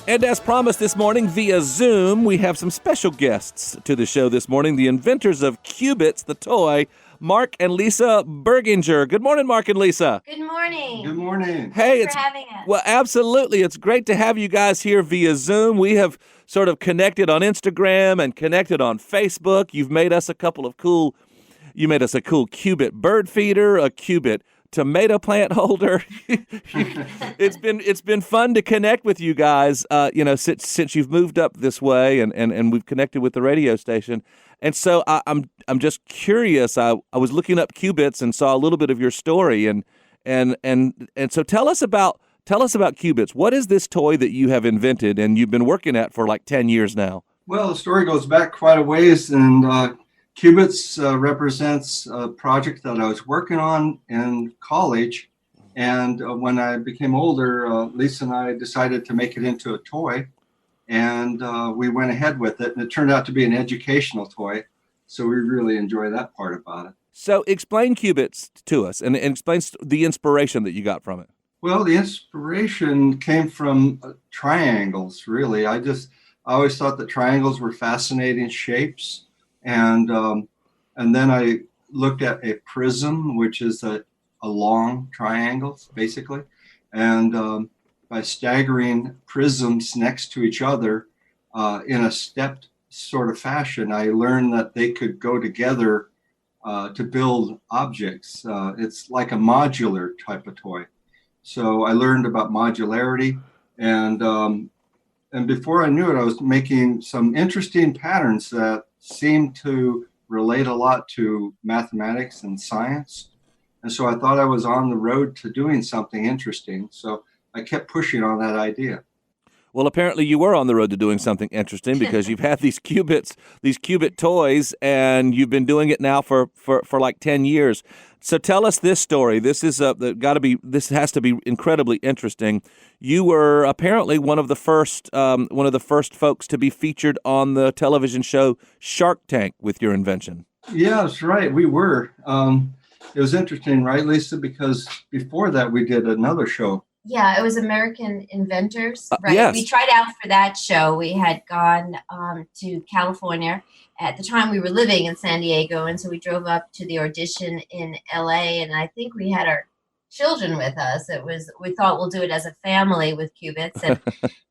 And as promised this morning via Zoom, we have some special guests to the show this morning, the inventors of Q-bits, the toy, Mark and Lisa Berginger. Good morning, Mark and Lisa. Good morning. Good morning. Hey, Thanks for having us. Well, absolutely. It's great to have you guys here via Zoom. We have sort of connected on Instagram and connected on Facebook. You've made us a cool Q-bit bird feeder, a Q-bit tomato plant holder. It's been fun to connect with you guys, since you've moved up this way and we've connected with the radio station. And so I'm just curious. I was looking up Q-bits and saw a little bit of your story and so tell us about Q-bits. What is this toy that you have invented and you've been working at for like 10 years now? Well, the story goes back quite a ways, and Q-bits represents a project that I was working on in college. And when I became older, Lisa and I decided to make it into a toy. And we went ahead with it. And it turned out to be an educational toy. So we really enjoy that part about it. So explain Q-bits to us and explain the inspiration that you got from it. Well, the inspiration came from triangles, really. I always thought that triangles were fascinating shapes. And then I looked at a prism, which is a long triangle, basically. And by staggering prisms next to each other in a stepped sort of fashion, I learned that they could go together to build objects. It's like a modular type of toy. So I learned about modularity, and before I knew it, I was making some interesting patterns that seemed to relate a lot to mathematics and science. And so I thought I was on the road to doing something interesting. So I kept pushing on that idea. Well, apparently you were on the road to doing something interesting because you've had these Q-bit toys, and you've been doing it now for like 10 years. So tell us this story. This has to be incredibly interesting. You were apparently one of the first folks to be featured on the television show Shark Tank with your invention. Yeah, that's right. We were. It was interesting, right, Lisa? Because before that, we did another show. Yeah, it was American Inventors, right? Yes. We tried out for that show. We had gone to California. At the time, we were living in San Diego, and so we drove up to the audition in LA, and I think we had our children with us. We thought we'll do it as a family with Q-bits, and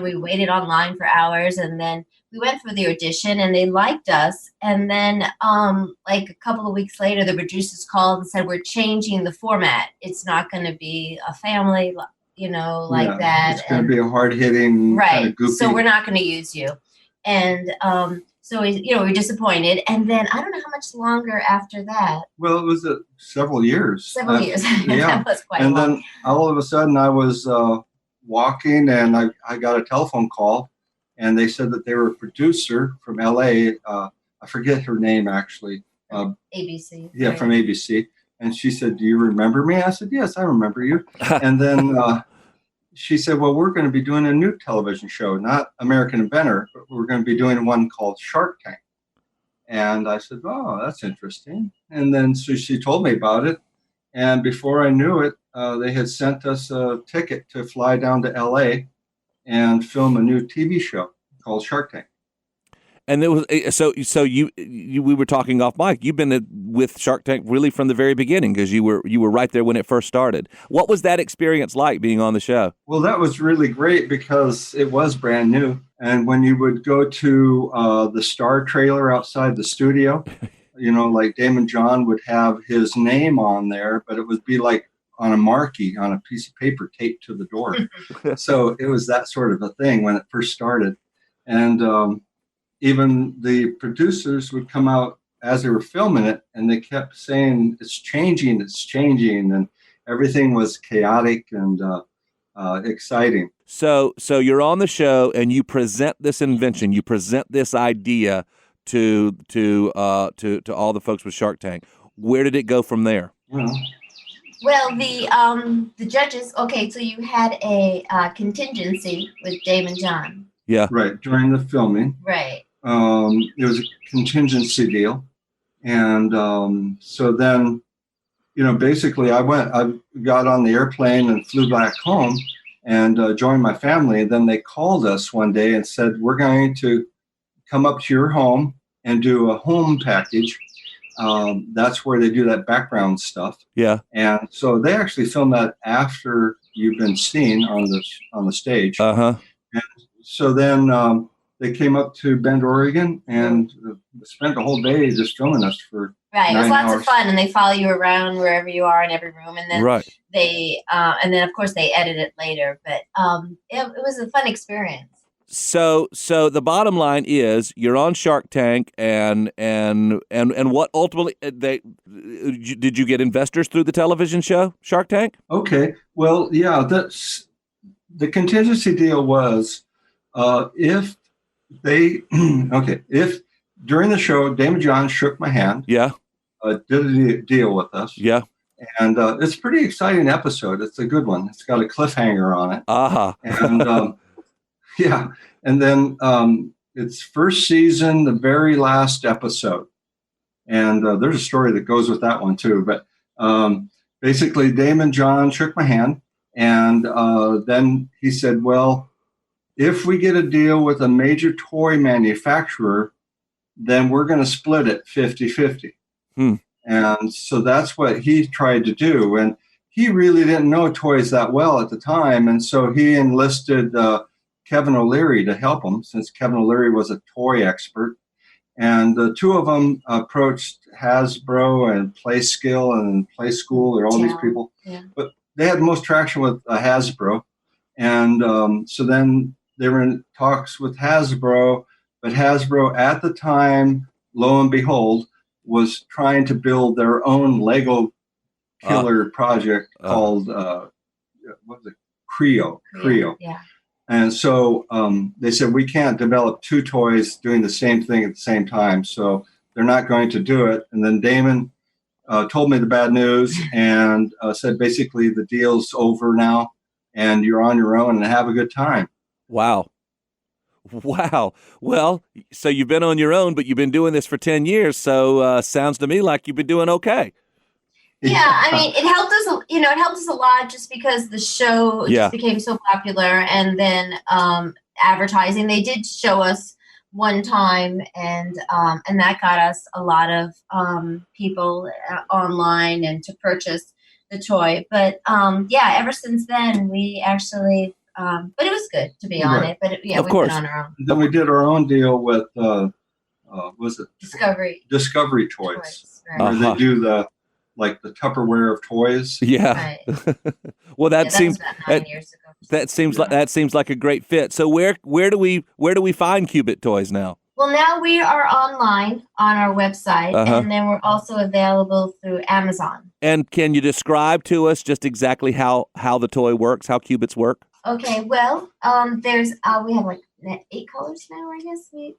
we waited online for hours, and then we went for the audition, and they liked us. And then like a couple of weeks later, the producers called and said, we're changing the format. It's not going to be a family, that. It's going to be a hard-hitting, right, kind of goofy. So we're not going to use you. And so we were disappointed. And then I don't know how much longer after that. Well, it was several years. Several years. Yeah. That was quite and long. Then all of a sudden I was walking, and I got a telephone call, and they said that they were a producer from LA. I forget her name, actually. ABC. Yeah, right. from ABC. And she said, do you remember me? I said, yes, I remember you. And then she said, well, we're going to be doing a new television show, not American Inventor, but we're going to be doing one called Shark Tank. And I said, oh, that's interesting. And then so she told me about it. And before I knew it, they had sent us a ticket to fly down to LA and film a new TV show called Shark Tank. And it was we were talking off mic. You've been with Shark Tank really from the very beginning because you were right there when it first started. What was that experience like being on the show? Well, that was really great because it was brand new. And when you would go to the Star trailer outside the studio, like Damon John would have his name on there, but it would be like on a marquee on a piece of paper taped to the door. So it was that sort of a thing when it first started. And even the producers would come out as they were filming it, and they kept saying, it's changing, and everything was chaotic and exciting. So you're on the show, and you present this invention, you present this idea to all the folks with Shark Tank. Where did it go from there? Well, the judges. Okay, so you had a contingency with Damon John. Yeah. Right, during the filming. Right. It was a contingency deal. And so then, basically I got on the airplane and flew back home. and join my family. And then they called us one day and said, we're going to come up to your home and do a home package. That's where they do that background stuff. Yeah. And so they actually filmed that after you've been seen on the stage. Uh-huh. And so then they came up to Bend, Oregon, and spent the whole day just filming us for Right. 9 It was lots hours. of fun, and they follow you around wherever you are in every room, and then Right. and then of course they edit it later. But it was a fun experience. So the bottom line is you're on Shark Tank, and what ultimately did you get investors through the television show Shark Tank? Okay. Well, yeah, the contingency deal was if during the show, Damon John shook my hand, Yeah. did a deal with us. Yeah. And it's a pretty exciting episode. It's a good one. It's got a cliffhanger on it. Uh-huh. And yeah. And then it's first season, the very last episode. And there's a story that goes with that one too. But basically, Damon John shook my hand. And then he said, well, if we get a deal with a major toy manufacturer, then we're going to split it 50-50. And so that's what he tried to do. And he really didn't know toys that well at the time. And so he enlisted Kevin O'Leary to help him, since Kevin O'Leary was a toy expert. And the two of them approached Hasbro and PlaySkill and Play School, or all these people. Yeah. But they had the most traction with Hasbro. And so then they were in talks with Hasbro, but Hasbro at the time, lo and behold, was trying to build their own Lego killer project called, what was it? Creo. Yeah. And so they said, we can't develop two toys doing the same thing at the same time. So they're not going to do it. And then Damon told me the bad news and said, basically, the deal's over now and you're on your own and have a good time. Wow. Well, so you've been on your own, but you've been doing this for 10 years. So sounds to me like you've been doing okay. Yeah, I mean, it helped us. It helped us a lot just because the show just became so popular, and then advertising. They did show us one time, and that got us a lot of people online and to purchase the toy. But ever since then, we actually. But it was good to be on it. But we've been on our own. Then we did our own deal with was it Discovery Toys, right. where they do the Tupperware of toys. Yeah. Right. Well, that was about 9 years ago. That seems like a great fit. So where do we find Q-bit toys now? Well, now we are online on our website, and then we're also available through Amazon. And can you describe to us just exactly how the toy works, how Q-bits work? Okay, well, there's we have like 8 colors now, I guess. 8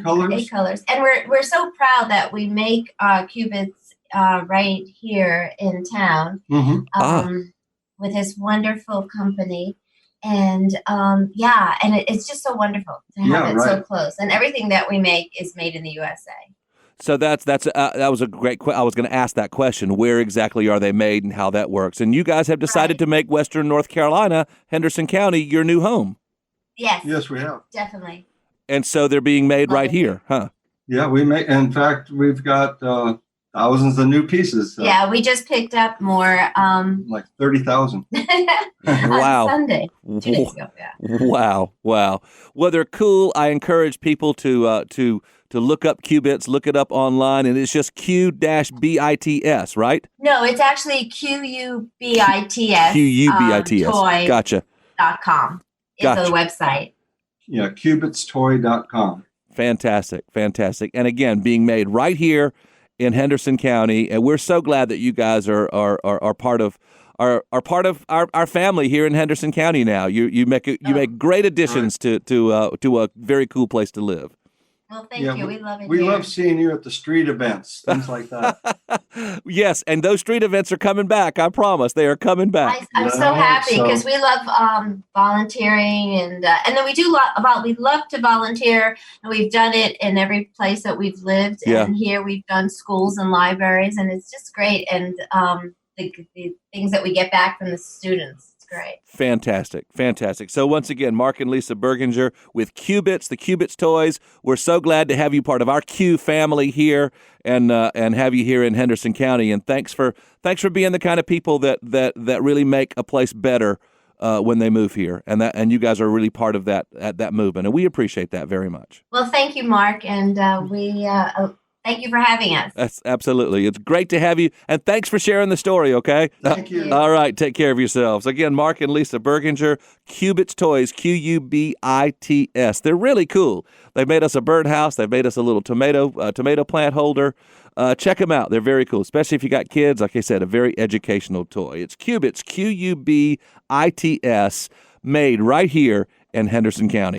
colors. 8 colors, and we're so proud that we make Q-bits right here in town with this wonderful company, and it's just so wonderful to have it so close. And everything that we make is made in the USA. So that was a great. I was going to ask that question. Where exactly are they made, and how that works? And you guys have decided to make Western North Carolina, Henderson County, your new home. Yes, we have. Definitely. And so they're being made right here, huh? Yeah, we make. In fact, we've got thousands of new pieces. Yeah, we just picked up more. Like 30,000. Wow. On Sunday, 2 days ago. Yeah. Wow. Well, they're cool. I encourage people to look up Q-bits, look it up online, and it's just Q-BITS, right? No, it's actually Q-U-B-I-T-S. Q-U-B-I-T-S. Toy. Gotcha. .com is the website. Yeah, Qubitstoy.com. Fantastic. And again, being made right here in Henderson County, and we're so glad that you guys are part of our family here in Henderson County now. You make great additions to a very cool place to live. Well, thank you. We love it. We love seeing you at the street events, things like that. Yes, and those street events are coming back. I promise they are coming back. I'm so happy because we love volunteering, and then we love to volunteer, and we've done it in every place that we've lived. Yeah. And here we've done schools and libraries, and it's just great. And the things that we get back from the students. great. Fantastic. So once again, Mark and Lisa Berginger with Q-bits, the Q-bits toys. We're so glad to have you part of our Q family here and have you here in Henderson County. And thanks for being the kind of people that really make a place better when they move here, and you guys are really part of that movement, and we appreciate that very much. Well, thank you, Mark, and we thank you for having us. That's absolutely. It's great to have you, and thanks for sharing the story. Okay. Thank you. All right. Take care of yourselves. Again, Mark and Lisa Berginger, Q-bits Toys, Q-U-B-I-T-S. They're really cool. They made us a birdhouse. They made us a little tomato plant holder. Check them out. They're very cool, especially if you got kids. Like I said, a very educational toy. It's Q-bits, Q-U-B-I-T-S, made right here in Henderson County.